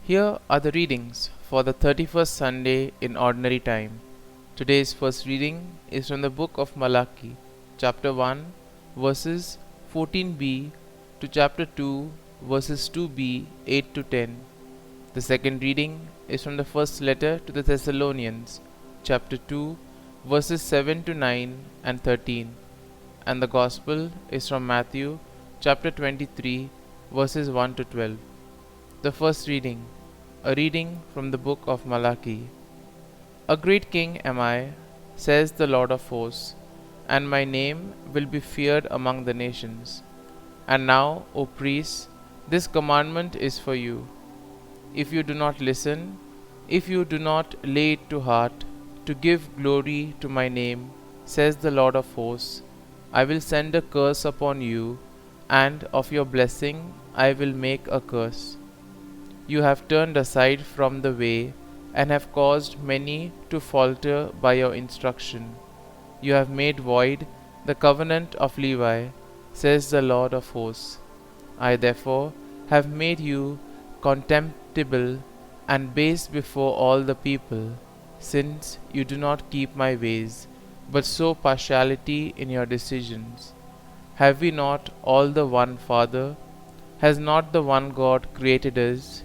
Here are the readings for the 31st Sunday in Ordinary Time. Today's first reading is from the book of Malachi, chapter 1, verses 14b to chapter 2, verses 2b 8 to 10. The second reading is from the first letter to the Thessalonians, chapter 2, verses 7 to 9 and 13. And the Gospel is from Matthew, chapter 23, verses 1 to 12. The first reading, a reading from the book of Malachi. A great king am I, says the Lord of hosts, and my name will be feared among the nations. And now, O priests, this commandment is for you. If you do not listen, if you do not lay it to heart, to give glory to my name, says the Lord of hosts, I will send a curse upon you, and of your blessing I will make a curse. You have turned aside from the way, and have caused many to falter by your instruction. You have made void the covenant of Levi, says the Lord of hosts. I therefore have made you contemptible and base before all the people, since you do not keep my ways, but sow partiality in your decisions. Have we not all the one Father? Has not the one God created us?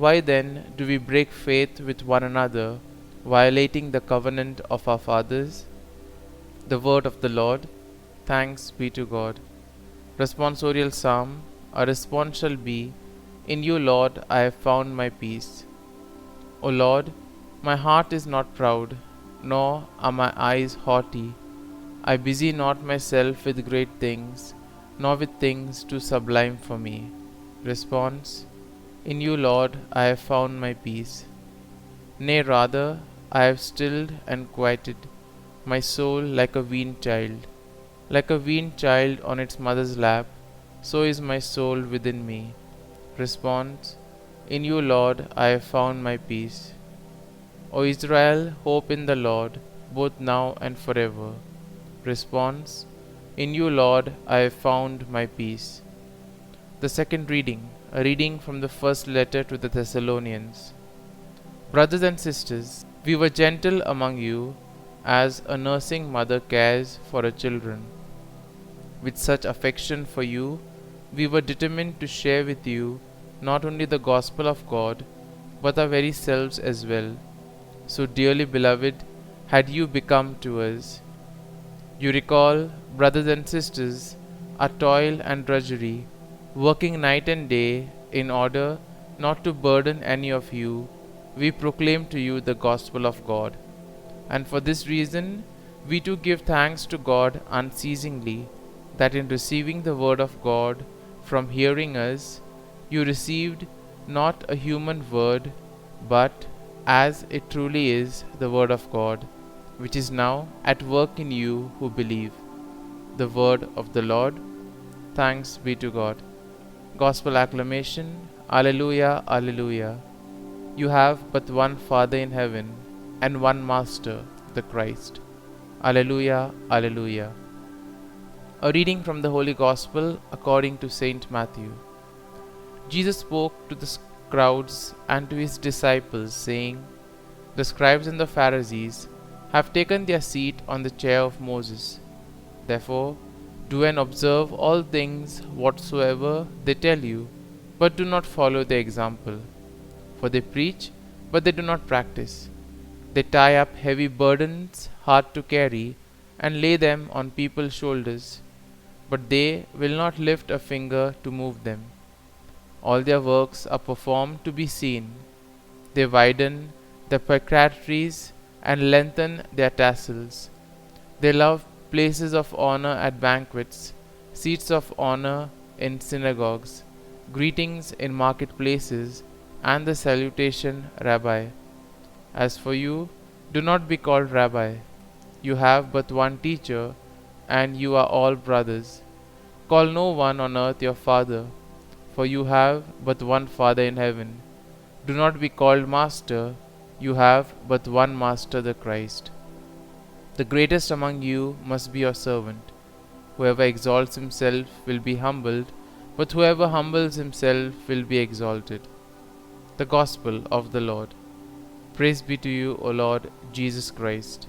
Why then do we break faith with one another, violating the covenant of our fathers? The word of the Lord. Thanks be to God. Responsorial Psalm. Our response shall be, In you, Lord, I have found my peace. O Lord, my heart is not proud, nor are my eyes haughty. I busy not myself with great things, nor with things too sublime for me. Response. In you, Lord, I have found my peace. Nay, rather, I have stilled and quieted my soul like a weaned child. Like a weaned child on its mother's lap, so is my soul within me. Response. In you, Lord, I have found my peace. O Israel, hope in the Lord, both now and forever. Response. In you, Lord, I have found my peace. The second reading, a reading from the first letter to the Thessalonians. Brothers and sisters, we were gentle among you, as a nursing mother cares for her children. With such affection for you, we were determined to share with you not only the gospel of God, but our very selves as well. So dearly beloved had you become to us. You recall, brothers and sisters, our toil and drudgery, working night and day in order not to burden any of you. We proclaim to you the gospel of God. And for this reason, we too give thanks to God unceasingly, that in receiving the word of God from hearing us, you received not a human word, but as it truly is the word of God, which is now at work in you who believe. The word of the Lord. Thanks be to God. Gospel acclamation. Alleluia, Alleluia. You have but one Father in heaven, and one Master, the Christ. Alleluia, Alleluia. A reading from the Holy Gospel according to Saint Matthew. Jesus spoke to the crowds and to his disciples, saying, The scribes and the Pharisees have taken their seat on the chair of Moses. Therefore, do and observe all things whatsoever they tell you, but do not follow their example. For they preach, but they do not practice. They tie up heavy burdens hard to carry, and lay them on people's shoulders, but they will not lift a finger to move them. All their works are performed to be seen. They widen the precatories and lengthen their tassels. They love places of honor at banquets, seats of honor in synagogues, greetings in marketplaces, and the salutation, Rabbi. As for you, do not be called Rabbi. You have but one teacher, and you are all brothers. Call no one on earth your father, for you have but one Father in heaven. Do not be called Master. You have but one Master, the Christ. The greatest among you must be your servant. Whoever exalts himself will be humbled, but whoever humbles himself will be exalted. The Gospel of the Lord. Praise be to you, O Lord Jesus Christ.